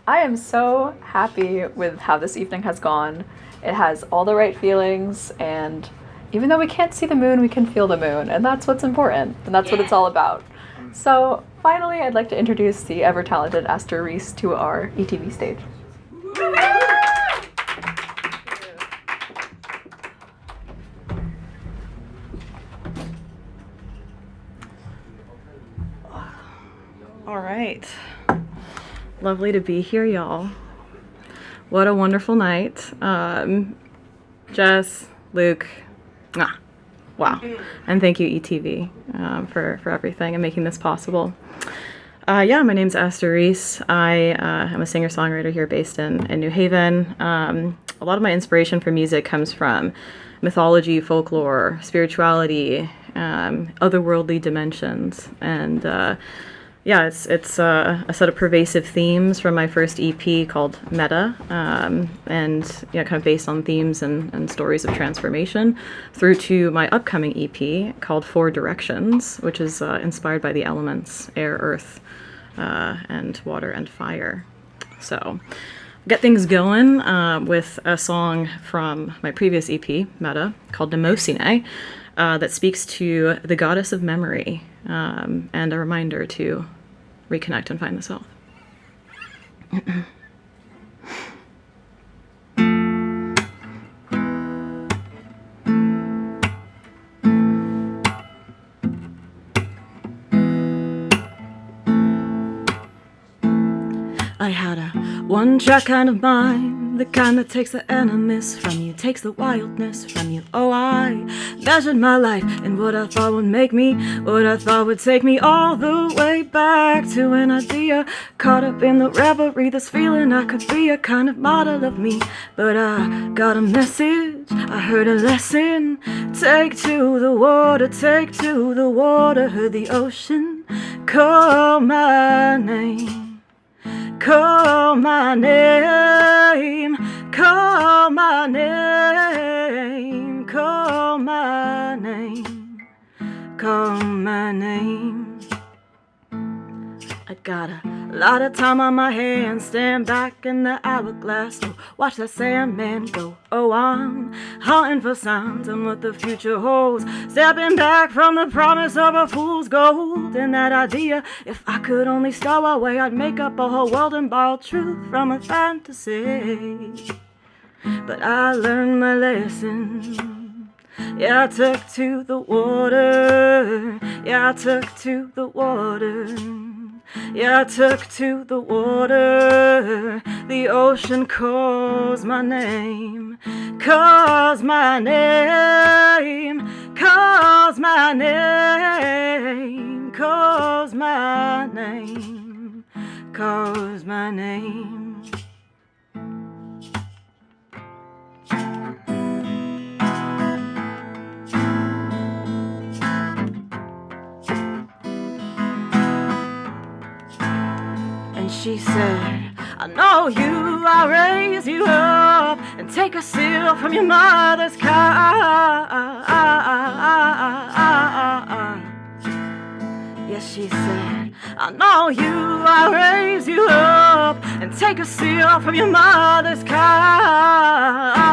I am so happy with how this evening has gone. It has all the right feelings, and even though we can't see the moon, we can feel the moon, and that's what's important, and that's what it's all about. So, finally, I'd like to introduce the ever talented Aster Rhys to our ETV stage. All right. Lovely to be here, y'all. What a wonderful night. Jess, Luke, wow. And thank you, ETV, for everything and making this possible. My name's Aster Rhys. I am a singer-songwriter here based in New Haven. A lot of my inspiration for music comes from mythology, folklore, spirituality, otherworldly dimensions, and it's a set of pervasive themes from my first EP called Meta, and kind of based on themes and stories of transformation, through to my upcoming EP called Four Directions, which is inspired by the elements air, earth, and water and fire. So, get things going with a song from my previous EP, Meta, called Nemosine, that speaks to the goddess of memory, and a reminder to reconnect and find the self. I had a one-track kind of mind, the kind that takes the animus from you, takes the wildness from you. Oh, I measured my life in what I thought would make me, what I thought would take me all the way back to an idea, caught up in the revelry, this feeling I could be a kind of model of me. But I got a message, I heard a lesson, take to the water, heard the ocean call my name. Call my name, call my name, call my name, call my name. I got a lot of time on my hands, stand back in the hourglass, so watch that Sandman go. Oh, I'm hunting for signs on what the future holds, stepping back from the promise of a fool's gold. And that idea, if I could only stow away, I'd make up a whole world and borrow truth from a fantasy. But I learned my lesson. Yeah, I took to the water. Yeah, I took to the water. Yeah, I took to the water. The ocean calls my name. Calls my name. Calls my name. Calls my name. Calls my name. And she said, I know you, I'll raise you up and take a seal from your mother's cup. Yes, she said, I know you, I'll raise you up and take a seal from your mother's cup.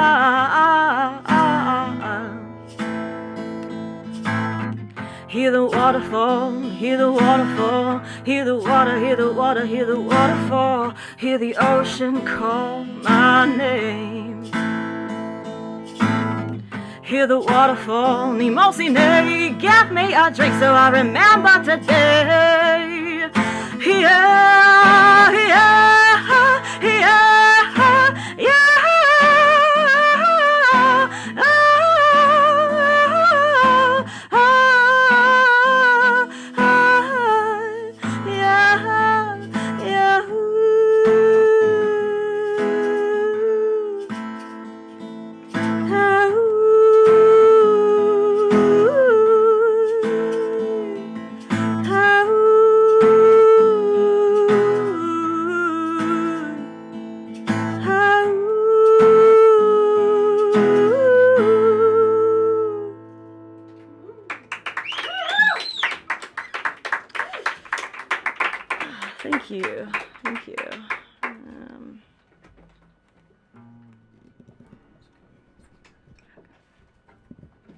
Hear the waterfall, hear the waterfall, hear the water, hear the water, hear the waterfall, hear the ocean call my name. Hear the waterfall, Nemosine, give me a drink so I remember today. Yeah, yeah, yeah, yeah.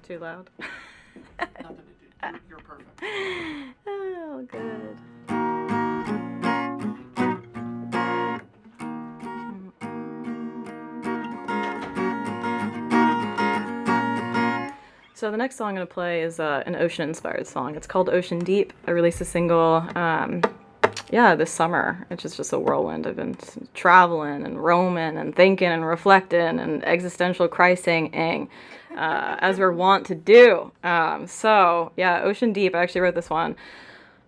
Too loud? Nothing to do. You're perfect. Oh, good. So the next song I'm going to play is an ocean-inspired song. It's called Ocean Deep. I released a single, this summer. It's just a whirlwind. I've been traveling and roaming and thinking and reflecting and existential crising, as we're wont to do. Ocean Deep. I actually wrote this one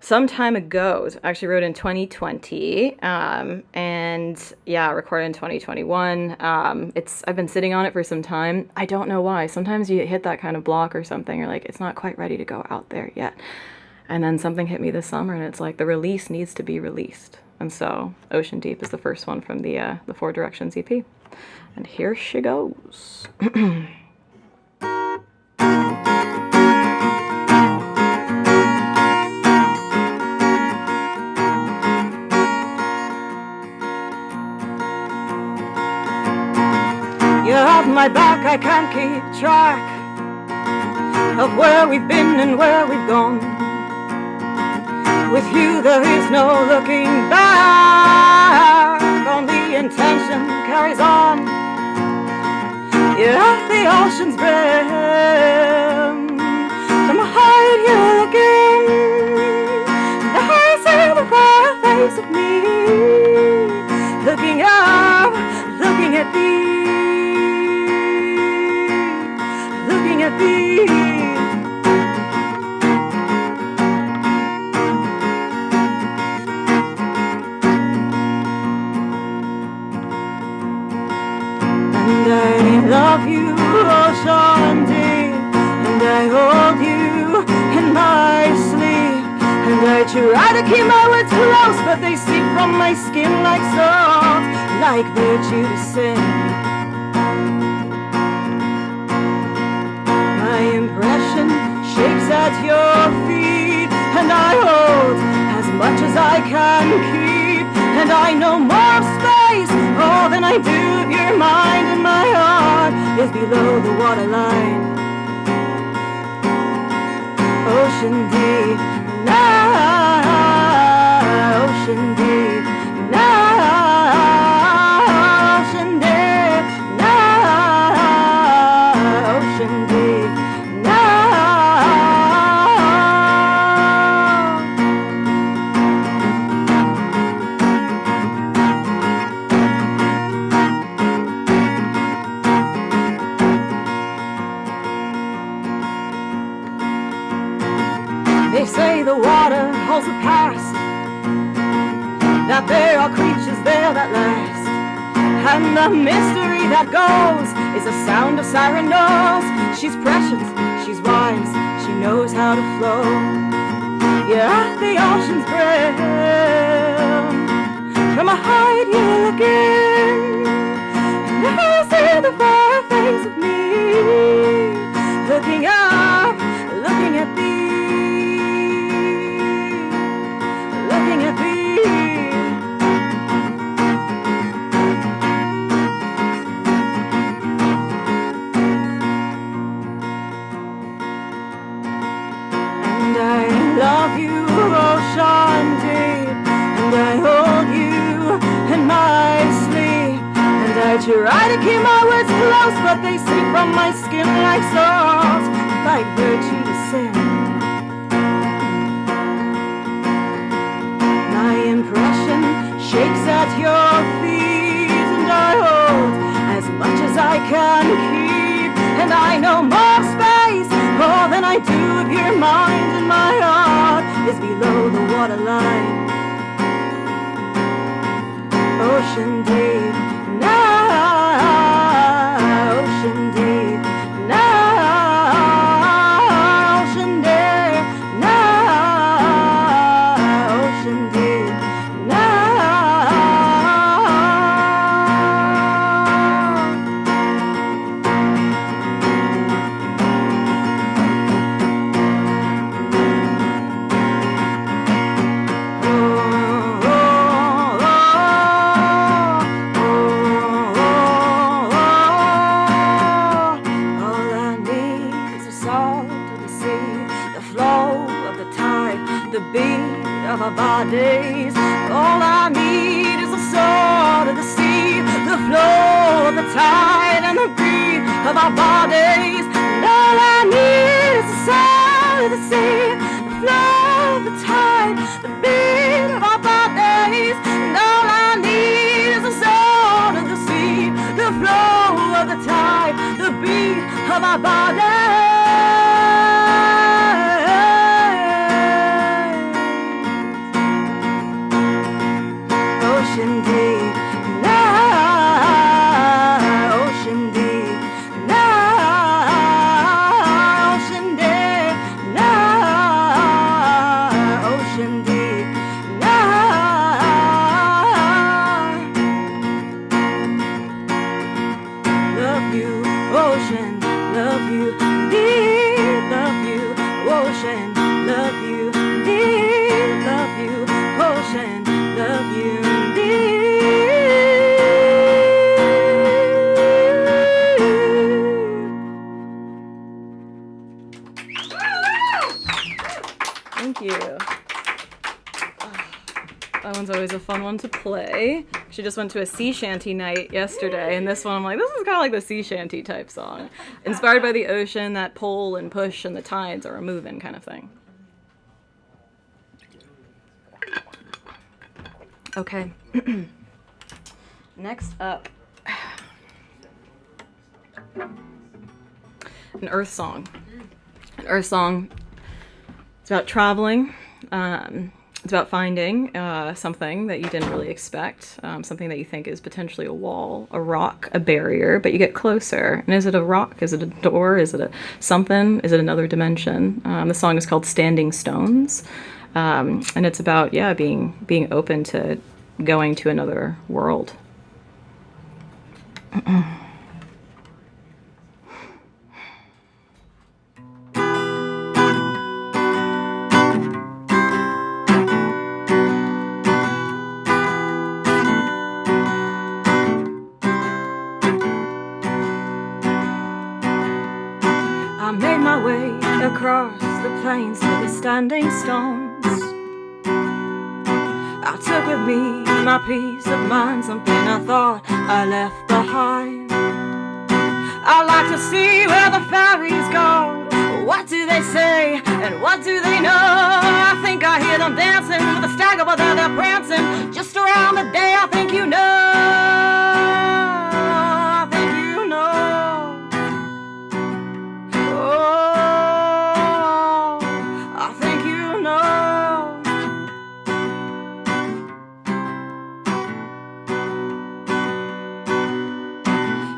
some time ago. I actually wrote in 2020, recorded in 2021. I've been sitting on it for some time. I don't know why. Sometimes you hit that kind of block or something. You're like, it's not quite ready to go out there yet. And then something hit me this summer, and it's like the release needs to be released. And so Ocean Deep is the first one from the Four Directions EP. And here she goes. You're off my back, I can't keep track of where we've been and where we've gone. With you there is no looking back, only intention carries on. You're at the ocean's brim, from behind you're looking, and I see the far face of me, looking up, looking at thee. At thee. And I love you, ocean deep, and I hold you in my sleep, and I try to keep my words close, but they seep from my skin like salt, like virtue to sin. My impression shakes at your feet, and I hold as much as I can keep, and I know more of space, oh, than I do of your mind, and my heart is below the waterline. Ocean deep, now, ocean deep, now, ocean deep, now, ocean deep. They say the water holds the past, that there are creatures there that last, and the mystery that goes is the sound of siren notes. She's precious, she's wise, she knows how to flow. You're at the ocean's brim, from a height you're looking, and I see the far face of me, looking up, looking at thee. Looking at thee, and I love you, ocean deep, and I hold you in my sleep, and I try to keep my words close, but they seep from my skin like salt, like virtue to sin. Impression shakes at your feet, and I hold as much as I can keep, and I know more space, more than I do of your mind, and my heart is below the waterline. Ocean deep, now, ocean deep, now, ocean deep, now, ocean deep. our bodies. All I need is the sword of the sea, the flow of the tide, and the beat of our bodies. And all I need is the sound of the sea, the flow of the tide, the beat of our bodies. And all I need is the sound of the sea, the flow of the tide, the beat of our bodies. Ocean deep, now, ocean deep, now, ocean deep, now, ocean deep, now. Love you, ocean, love you, deep, love you, ocean, love you, deep, love you, ocean, love you. Thank you. That one's always a fun one to play. She just went to a sea shanty night yesterday, and this one I'm like, this is kind of like the sea shanty type song. Inspired by the ocean, that pull and push and the tides are a moving kind of thing. Okay. Next up, an earth song. An earth song. It's about traveling. It's about finding something that you didn't really expect, something that you think is potentially a wall, a rock, a barrier, but you get closer. And is it a rock? Is it a door? Is it a something? Is it another dimension? The song is called Standing Stones. And it's about, being open to going to another world. I made my way across the plains to the standing stones. I took with me my peace of mind, something I thought I left behind. I like to see where the fairies go. What do they say and what do they know? I think I hear them dancing with a stag over there, they're prancing just around the day. I think you know. I think you know. Oh, I think you know.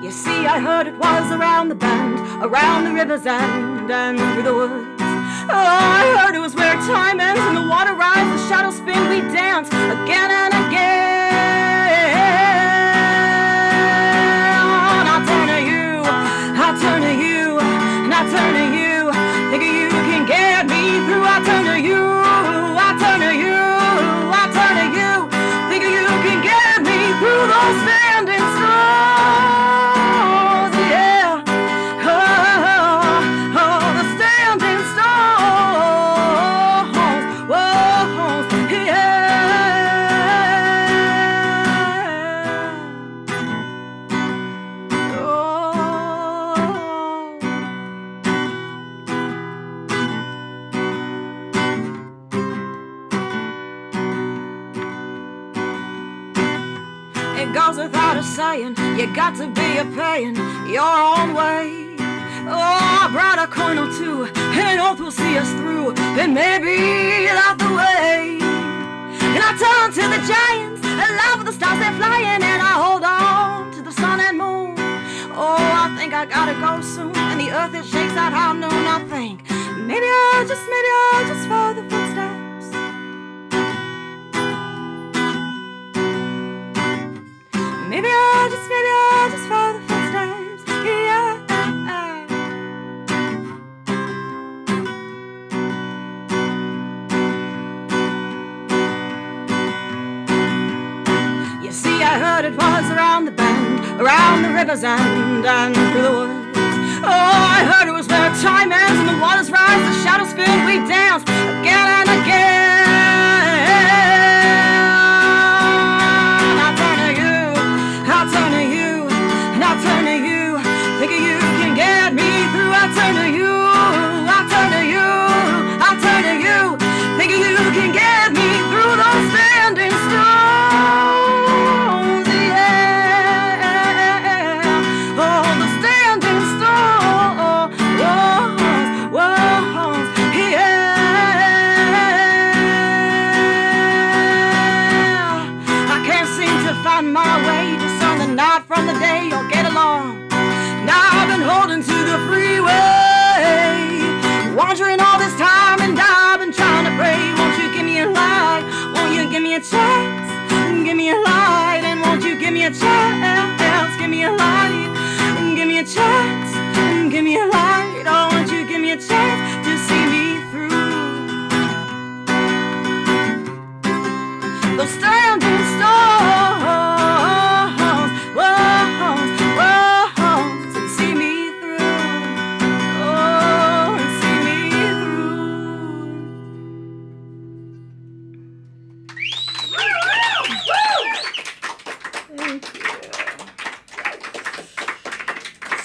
You see, I heard it was around the bend, around the river's end, and through the woods. Oh, I heard it was where time ends and the water rises, the shadows spin, we dance again and again. I turn to you, I turn to you, and I turn to you, thinking you can get me through. I turn to you, I turn to you, I turn to you, thinking you can get me through those standing stones. Yeah, oh, the standing stones. Whoa, yeah. Oh. It goes without a saying, you got to be a paying your own way. Oh, I brought a coin or two, and an oath will see us through, and maybe that's the way. And I turn to the giants, and laugh at the stars they're flying, and I hold on to the sun and moon. Oh, I think I gotta go soon, and the earth it shakes out high noon. I think maybe I'll just follow the footsteps. Maybe I'll just follow the footsteps, yeah. You see, I heard it was around the bend, around the river's end, and through the woods. Oh, I heard it was where time ends and the waters rise, the shadows spin, we dance again and again.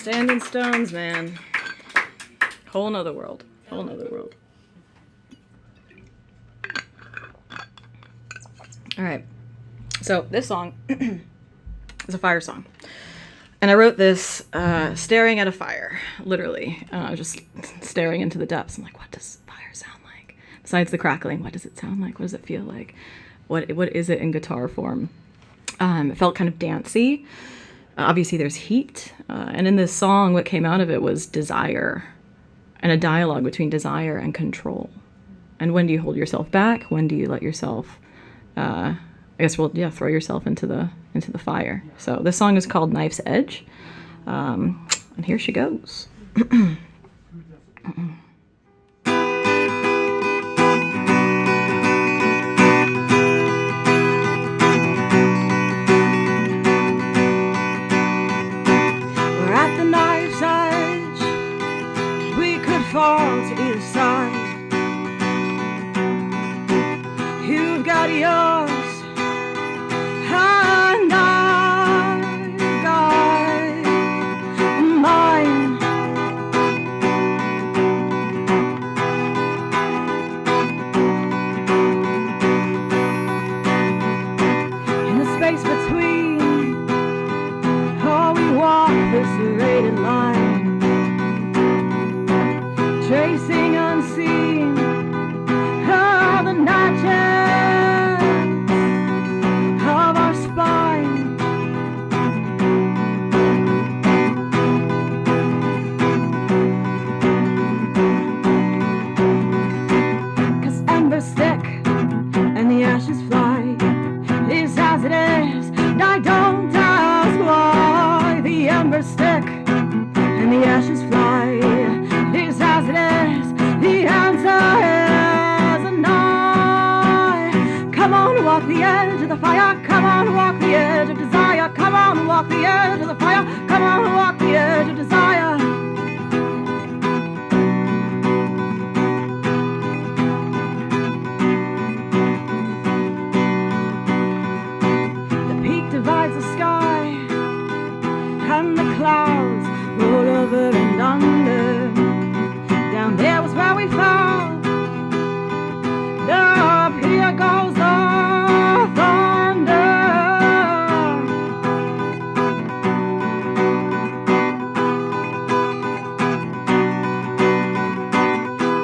Standing stones, man. Whole nother world. Whole nother world. All right. So this song is a fire song. And I wrote this staring at a fire, literally. Just staring into the depths. I'm like, what does fire sound like? Besides the crackling, what does it sound like? What does it feel like? What is it in guitar form? It felt kind of dancey. Obviously, there's heat. And in this song, what came out of it was desire and a dialogue between desire and control. And when do you hold yourself back? When do you let yourself, throw yourself into the fire? So this song is called Knife's Edge. And here she goes. Fall to either side. You've got yours, and I've got mine. In the space between, we walk this serrated line. Tracing unseen all the notches of our spine. Cause embers stick and the ashes fly. It is as it is, and I don't ask why. The embers stick and the ashes fly. As it is, the answer is a no. Come on, walk the edge of the fire. Come on, walk the edge of desire. Come on, walk the edge of the fire. Come on, walk the edge of desire. The peak divides the sky, and the clouds roll over and under. Down there was where we fell. Up here goes the thunder.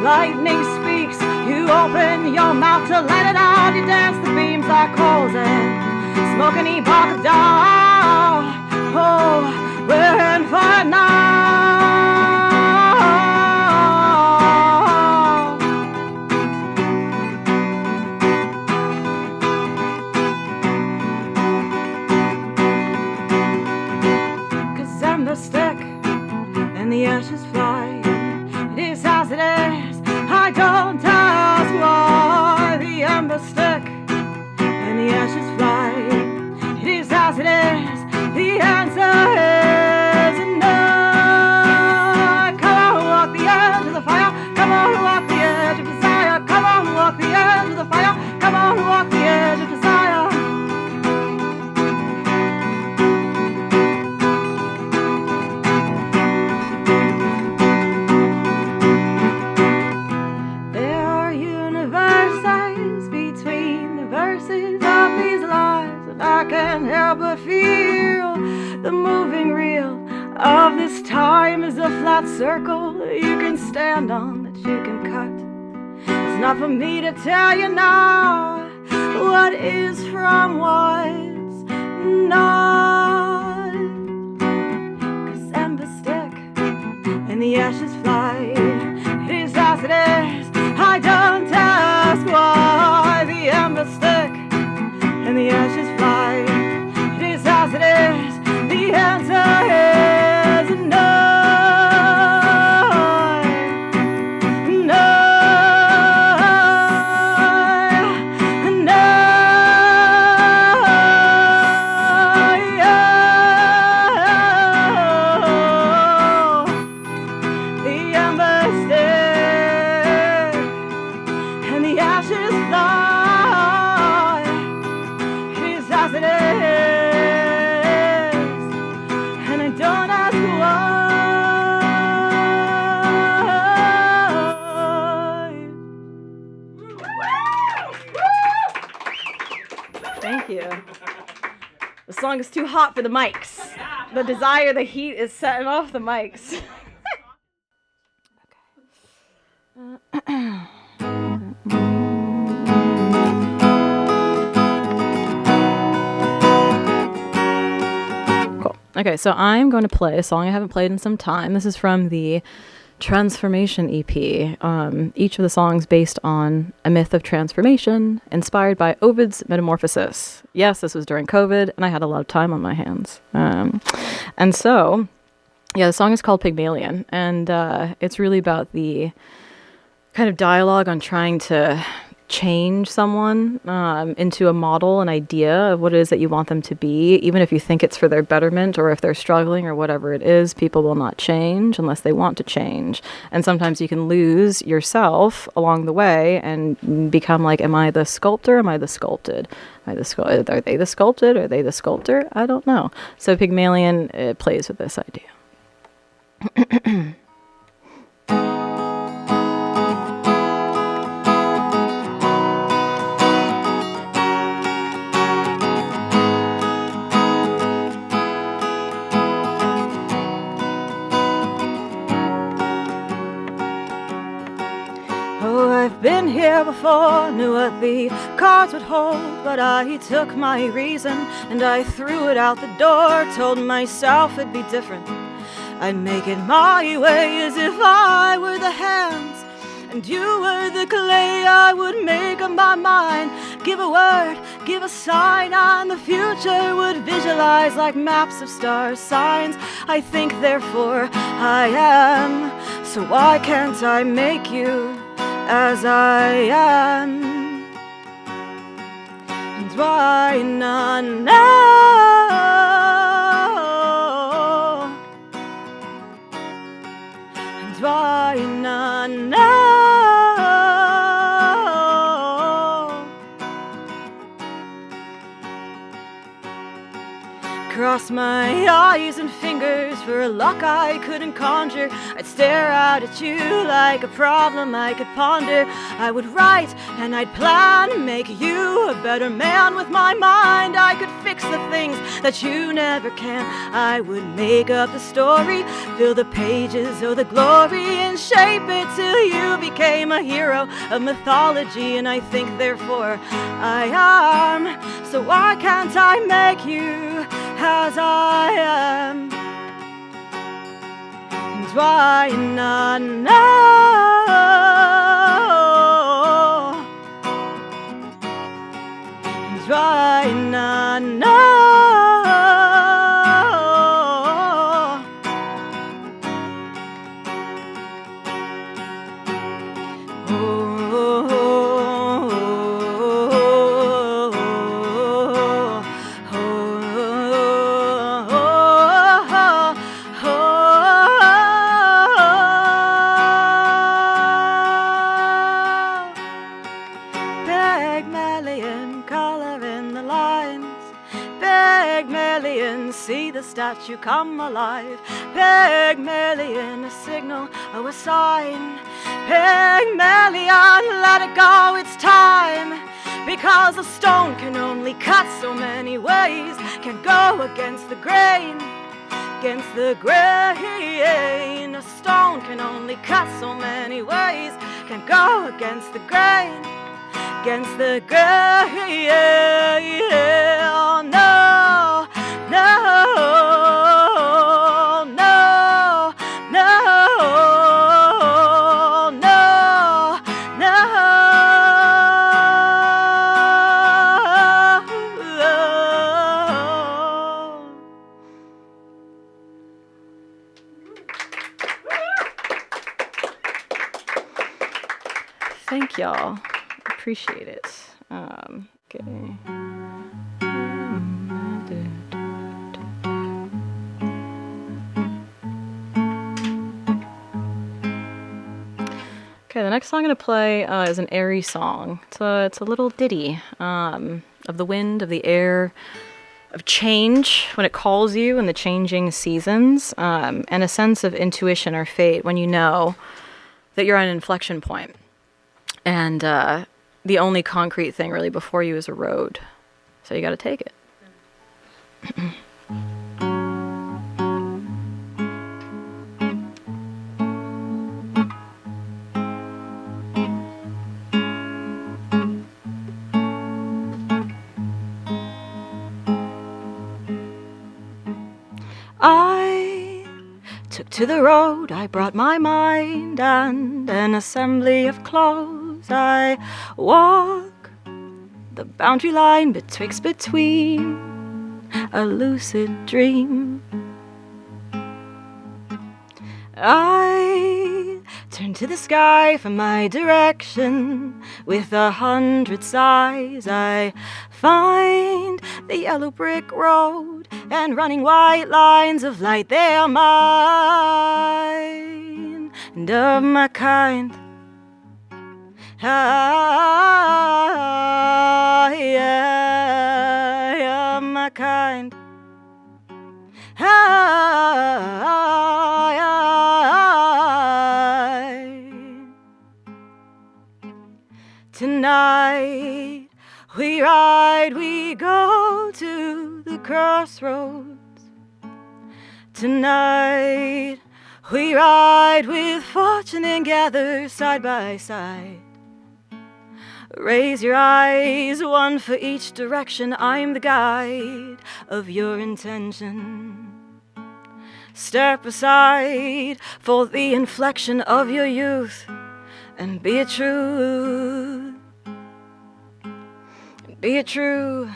Lightning speaks. You open your mouth to let it out. You dance, the beams are closing. Smoking epoch down. Oh, we're in for it now. Stick and the ashes fly. It is as it is, I don't ask why. The embers stick and the ashes fly. It is as it is, the answer is no. Come on, walk the edge of the fire. Come on, walk the edge of desire. Come on, walk the edge of the fire. Come on, walk the edge of desire. Help but feel the moving reel of this time is a flat circle you can stand on, that you can cut. It's not for me to tell you now what is from what's not. Cause embers stick and the ashes fly. It is as it is, I don't ask why. The embers stick and the ashes fly. It is as it is, the answer is no. No. No. Yeah. The song is too hot for the mics. The desire, the heat is setting off the mics. Cool. Okay, so I'm going to play a song I haven't played in some time. This is from the Transformation EP. Each of the songs based on a myth of transformation, inspired by Ovid's Metamorphosis. Yes, this was during COVID, and I had a lot of time on my hands. And so, yeah, the song is called Pygmalion, and it's really about the kind of dialogue on trying to change someone into a model, an idea of what it is that you want them to be, even if you think it's for their betterment or if they're struggling or whatever it is. People will not change unless they want to change, and sometimes you can lose yourself along the way and become like, am I the sculptor? Am I the sculpted? Are they the sculpted? Are they the sculptor? I don't know. So Pygmalion, it plays with this idea. I've been here before, knew what the cards would hold, but I took my reason and I threw it out the door, told myself it'd be different. I'd make it my way as if I were the hands and you were the clay. I would make up my mind, give a word, give a sign, and the future would visualize like maps of star signs. I think, therefore I am, so why can't I make you as I am? And why not now? And why not now? Cross my eyes and fingers for a luck I couldn't conjure. I'd stare out at you like a problem I could ponder. I would write and I'd plan, make you a better man with my mind. I could fix the things that you never can. I would make up the story, fill the pages of the glory, and shape it till you became a hero of mythology. And I think, therefore I am, so why can't I make you as I am? And why not now? And why not now? See the statue come alive. Pygmalion, a signal or a sign. Pygmalion, let it go, it's time. Because a stone can only cut so many ways, can go against the grain, against the grain. A stone can only cut so many ways, can go against the grain, against the grain. Oh, no. No, no, no, no, no. Thank y'all. Appreciate it. Okay. Okay, the next song I'm going to play is an airy song. It's a little ditty of the wind, of the air, of change when it calls you in the changing seasons, and a sense of intuition or fate when you know that you're at an inflection point. And the only concrete thing really before you is a road. So you got to take it. I took to the road, I brought my mind and an assembly of clothes. I walk the boundary line between a lucid dream. I turn to the sky for my direction with 100 sighs. I find the yellow brick road and running white lines of light. They are mine and of my kind. Ah, yeah, of my kind. Tonight we ride, we go to the crossroads. Tonight we ride with fortune and gather side by side. Raise your eyes, one for each direction. I'm the guide of your intention. Step aside for the inflection of your youth and be it true. Be it true.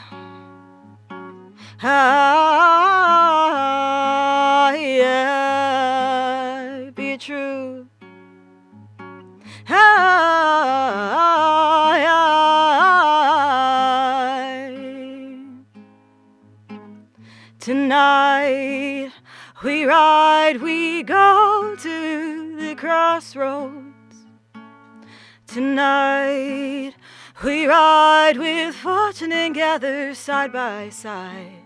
Ah, yeah, be it true. Ah, yeah. Tonight we ride, we go to the crossroads. Tonight we ride with fortune and gather side by side.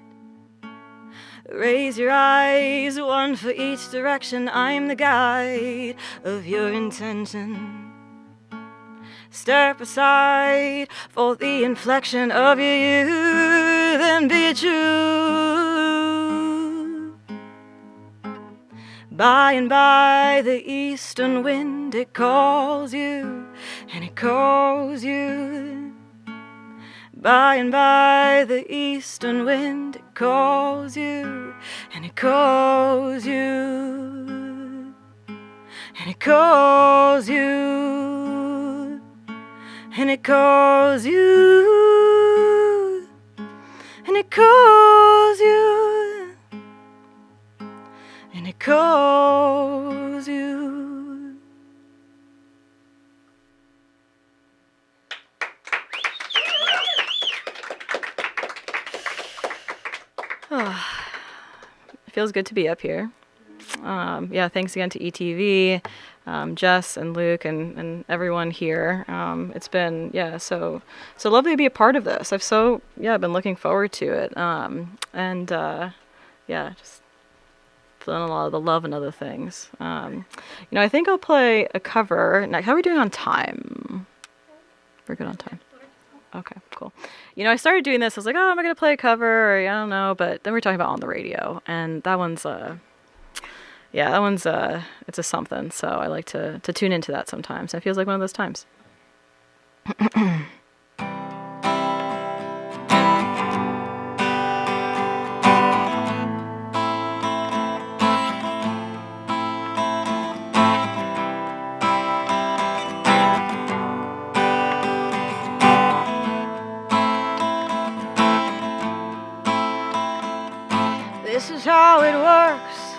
Raise your eyes, one for each direction. I'm the guide of your intention. Step aside for the inflection of your youth and be true. By and by the eastern wind, it calls you and it calls you. By and by the eastern wind, it calls you and it calls you. And it calls you. And it calls you. And it calls you. And it calls you. Oh, it feels good to be up here. Yeah, thanks again to ETV, Jess and Luke and everyone here. It's been, so lovely to be a part of this. I've been looking forward to it. Just feeling a lot of the love and other things. I think I'll play a cover. Now, how are we doing on time? We're good on time. Okay, cool. I started doing this. I was like, oh, am I going to play a cover? Or, I don't know. But then we're talking about on the radio. And that one's, it's a something. So I like to tune into that sometimes. It feels like one of those times. This is how it works.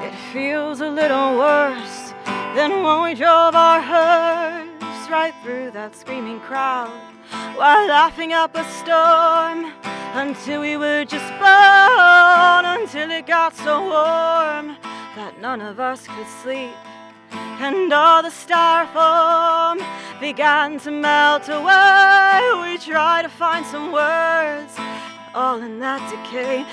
It feels a little worse than when we drove our hearse right through that screaming crowd while laughing up a storm until we were just born, until it got so warm that none of us could sleep and all the styrofoam began to melt away. We tried to find some words all in that decay,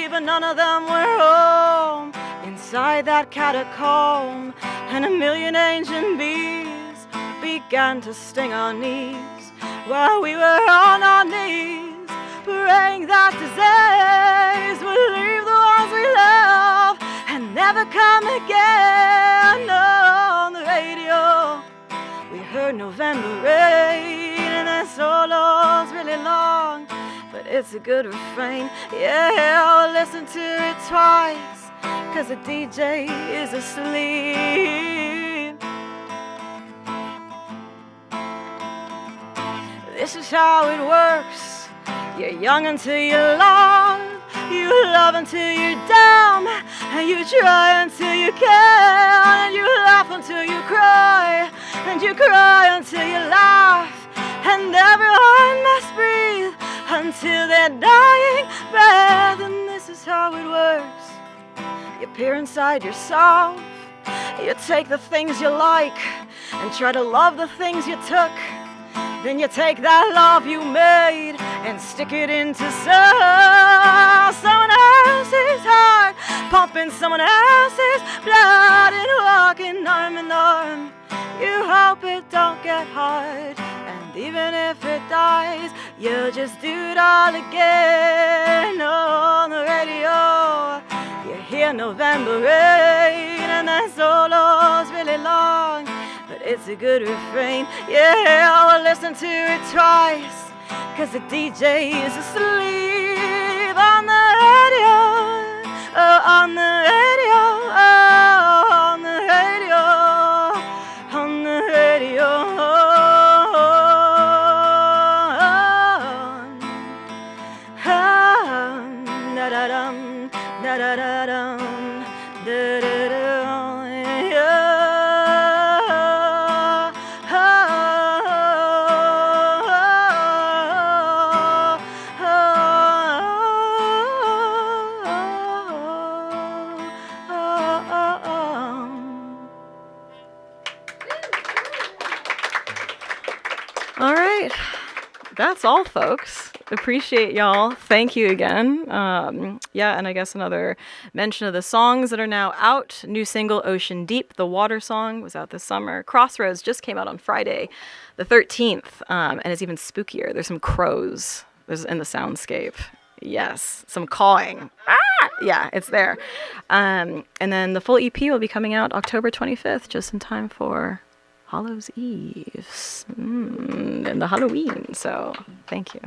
but none of them were home inside that catacomb. And a million ancient bees began to sting our knees while we were on our knees praying that disease will leave the ones we love and never come again. On the radio, we heard November Rain, and that solo's really long, but it's a good refrain. Yeah, I'll listen to it twice, 'cause the DJ is asleep. This is how it works. You're young until you're long, you love until you're dumb, and you try until you can, and you laugh until you cry, and you cry until you laugh, and everyone must breathe until their dying breath. And this is how it works. You peer inside yourself, you take the things you like and try to love the things you took. Then you take that love you made and stick it into someone else's heart, pumping someone else's blood and walking arm in arm. You hope it don't get hard, and even if it dies, you'll just do it all again. On the radio, you hear November Rain, and that solo's really long, but it's a good refrain. Yeah, I'll listen to it twice, 'cause the DJ is asleep. On the radio, oh, on the radio, oh, on the radio, on the radio, da-da-dum, da-da-da-dum, da-da-dum, yeah. All right, that's all, folks. Appreciate y'all. Thank you again. Yeah, and I guess another mention of the songs that are now out. New single, Ocean Deep, the water song, was out this summer. Crossroads just came out on Friday, the 13th, and it's even spookier. There's some crows in the soundscape. Yes, some cawing. Ah! Yeah, it's there. And then the full EP will be coming out October 25th, just in time for Hallows Eve and the Halloween. So thank you.